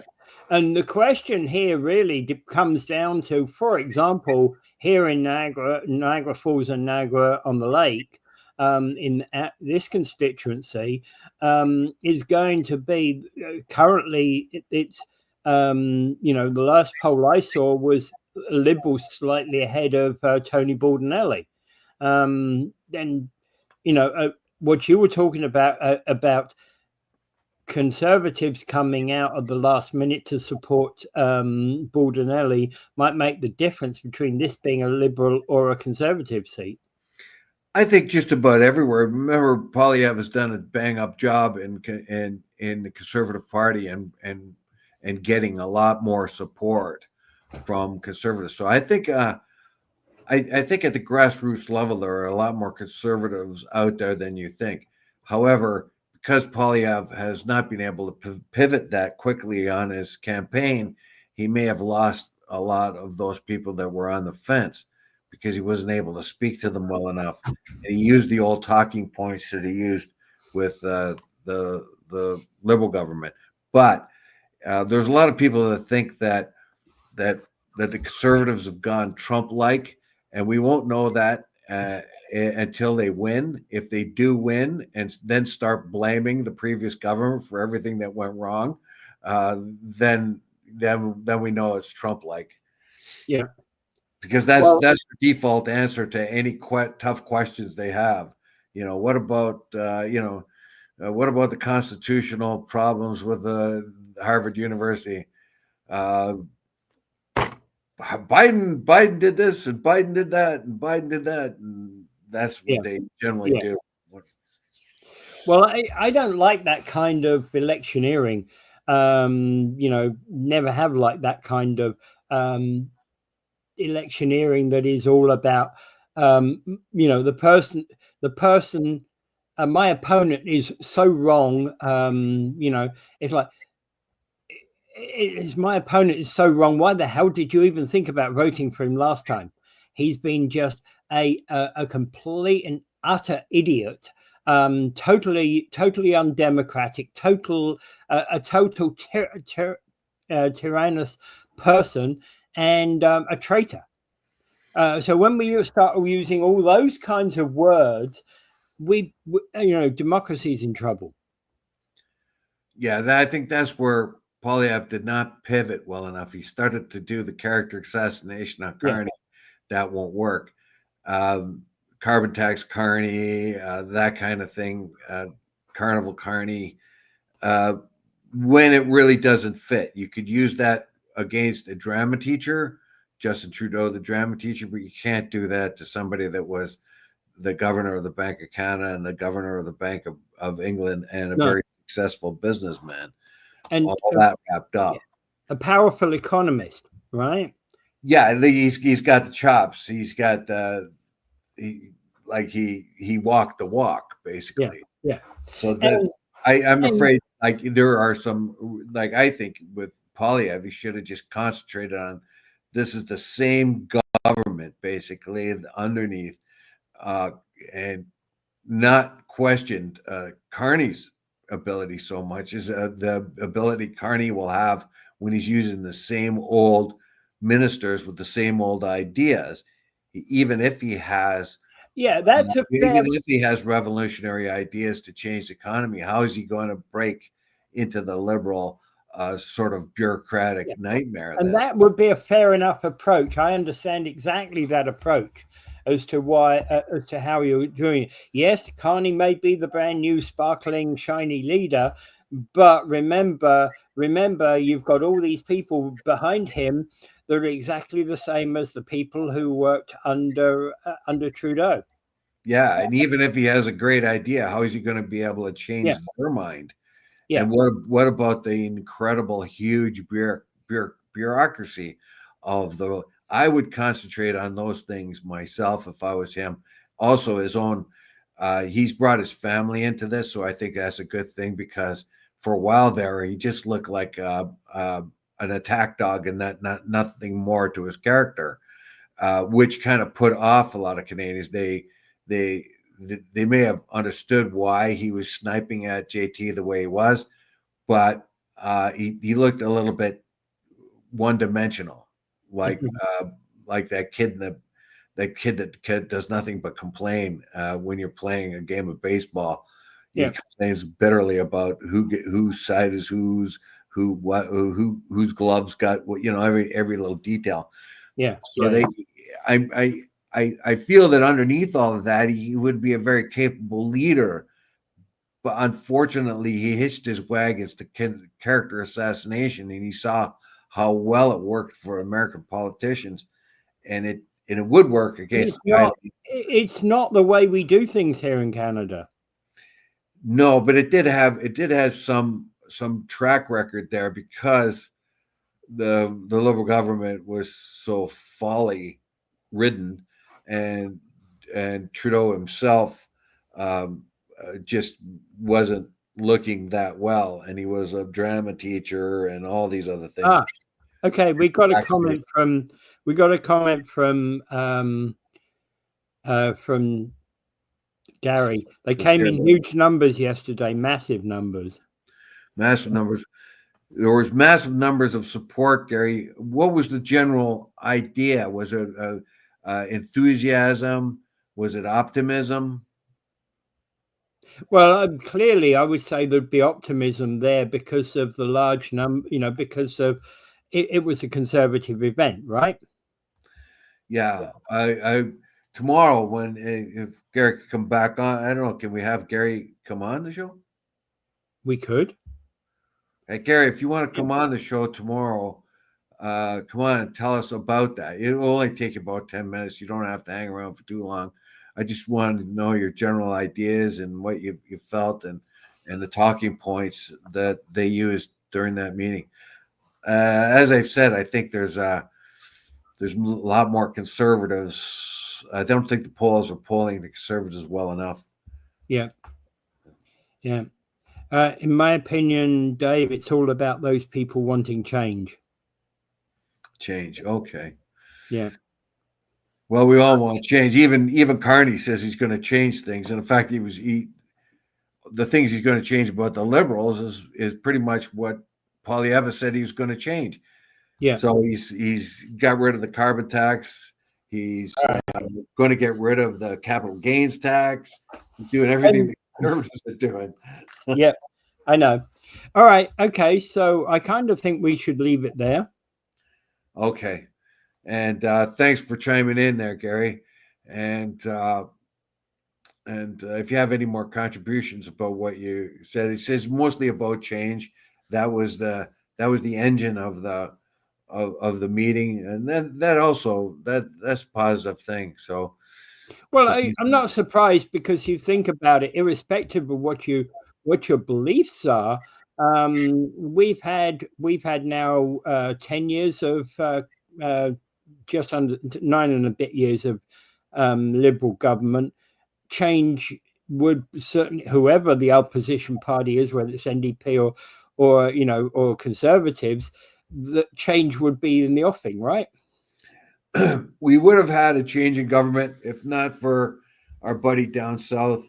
And the question here really comes down to, for example, here in Niagara Falls and Niagara on the Lake, in this constituency, is going to be currently it's the last poll I saw was Liberals slightly ahead of Tony Bordenelli. Then what you were talking about Conservatives coming out at the last minute to support Bordenelli might make the difference between this being a Liberal or a Conservative seat. I think just about everywhere. Remember, Polyev has done a bang up job in the Conservative Party and getting a lot more support from conservatives. So I think I think at the grassroots level there are a lot more conservatives out there than you think. However, because Polyev has not been able to pivot that quickly on his campaign, he may have lost a lot of those people that were on the fence because he wasn't able to speak to them well enough. And he used the old talking points that he used with the liberal government. But there's a lot of people that think that that the conservatives have gone Trump-like, and we won't know that until they win. If they do win and then start blaming the previous government for everything that went wrong, then we know it's Trump-like. Yeah, because that's the default answer to any tough questions they have. What about what about the constitutional problems with Harvard University? Biden did this and Biden did that and Biden did that, and that's what they generally do. Well, I don't like that kind of electioneering. Never have liked that kind of electioneering that is all about the person my opponent is so wrong. It's like, my opponent is so wrong. Why the hell did you even think about voting for him last time? He's been just a complete and utter idiot, totally undemocratic, a total tyrannous person, and a traitor. So when we start using all those kinds of words, democracy is in trouble. Yeah, I think that's where Polyev did not pivot well enough. He started to do the character assassination on Carney. That won't work. Carbon tax Carney, that kind of thing, Carnival Carney. When it really doesn't fit, you could use that against a drama teacher, Justin Trudeau, the drama teacher, but you can't do that to somebody that was the governor of the Bank of Canada and the governor of the Bank of England and a very successful businessman, and all that wrapped up. A powerful economist, right? Yeah, he's got the chops. He's got he walked the walk, basically. Yeah. So I'm afraid there are some, I think with Polyev, he should have just concentrated on this is the same government basically underneath, and not questioned Carney's ability so much as the ability Carney will have when he's using the same old ministers with the same old ideas, even if he has even if he has revolutionary ideas to change the economy. How is he going to break into the liberal sort of bureaucratic nightmare? And that would be a fair enough approach. I understand exactly that approach as to how you're doing it. Yes, Carney may be the brand new sparkling shiny leader, but remember you've got all these people behind him that are exactly the same as the people who worked under Trudeau. Yeah, and even if he has a great idea, how is he going to be able to change their mind? Yeah. And what about the incredible, huge bureaucracy of the? I would concentrate on those things myself if I was him. Also, his own. He's brought his family into this, so I think that's a good thing because for a while there, he just looked like an attack dog and nothing more to his character, which kind of put off a lot of Canadians. They may have understood why he was sniping at JT the way he was, but he looked a little bit one-dimensional, like that kid that does nothing but complain when you're playing a game of baseball. He complains bitterly about whose side is whose gloves got what, every little detail. Yeah. So I feel that underneath all of that, he would be a very capable leader. But unfortunately, he hitched his wagons to character assassination, and he saw how well it worked for American politicians. And and it would work against the guys. It's not the way we do things here in Canada. No, but it did have some track record there because the Liberal government was so folly ridden, and Trudeau himself just wasn't looking that well, and he was a drama teacher and all these other things. Okay, we got a comment from Gary. They came in huge numbers yesterday, massive numbers. Massive numbers. There was massive numbers of support, Gary. What was the general idea? Was it enthusiasm? Was it optimism? Well, clearly, I would say there'd be optimism there because of the large number, because of it was a conservative event, right? Yeah. I tomorrow, when if Gary could come back on, I don't know, can we have Gary come on the show? We could. Hey, Gary, if you want to come on the show tomorrow, come on and tell us about that. It will only take about 10 minutes. You don't have to hang around for too long. I just wanted to know your general ideas and what you felt and the talking points that they used during that meeting. As I've said, I think there's a lot more conservatives. I don't think the polls are polling the conservatives well enough. Yeah. Yeah. In my opinion, Dave, it's all about those people wanting change. Change. Okay. Yeah. Well, we all want change. Even Carney says he's going to change things. And in fact, the things he's going to change about the Liberals is pretty much what Poilievre said he was going to change. Yeah. So he's got rid of the carbon tax. He's going to get rid of the capital gains tax. He's doing everything the conservatives are doing. Yeah, I know. All right. Okay. So I kind of think we should leave it there. Okay. And thanks for chiming in there, Gary. And if you have any more contributions about what you said, it says mostly about change. That was the engine of the meeting, and then that's a positive thing. So, well, I'm not surprised because you think about it, irrespective of what your beliefs are. We've had now 10 years of just under 9 and a bit years of Liberal government. Change would certainly, whoever the opposition party is, whether it's NDP or Conservatives, the change would be in the offing, right? We would have had a change in government if not for our buddy down south,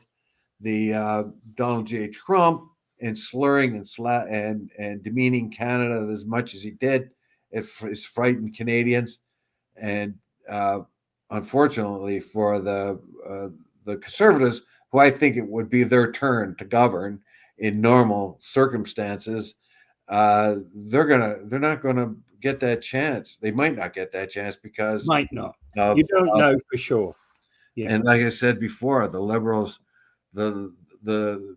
the Donald J. Trump, and slurring and demeaning Canada as much as he did. It has frightened Canadians, and unfortunately for the Conservatives, who I think it would be their turn to govern in normal circumstances, they're not gonna get that chance. They might not get that chance because might not. You don't know for sure. Yeah. And like I said before, the Liberals, the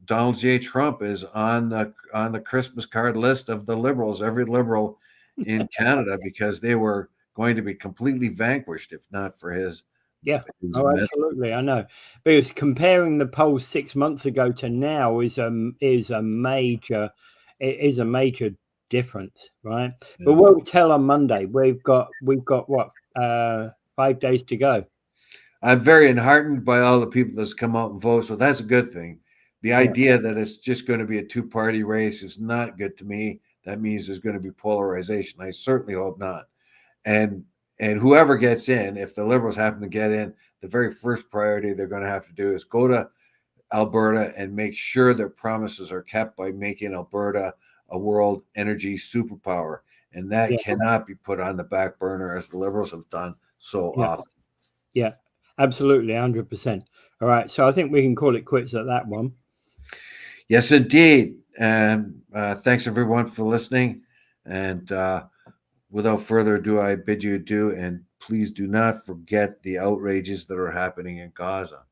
Donald J. Trump is on the Christmas card list of the Liberals, every Liberal in Canada, because they were going to be completely vanquished if not for his. Yeah. Absolutely. I know. Because comparing the polls 6 months ago to now is a major difference, right? Yeah. But we'll tell on Monday. We've got what 5 days to go. I'm very enheartened by all the people that's come out and vote, so that's a good thing. The idea that it's just going to be a two-party race is not good to me. That means there's going to be polarization. I certainly hope not. And whoever gets in, if the Liberals happen to get in, the very first priority they're going to have to do is go to Alberta and make sure their promises are kept by making Alberta a world energy superpower. And that cannot be put on the back burner as the Liberals have done so often. Yeah, absolutely, 100%. All right, so I think we can call it quits at that one. Yes, indeed. And thanks, everyone, for listening. And without further ado, I bid you adieu, and please do not forget the outrages that are happening in Gaza.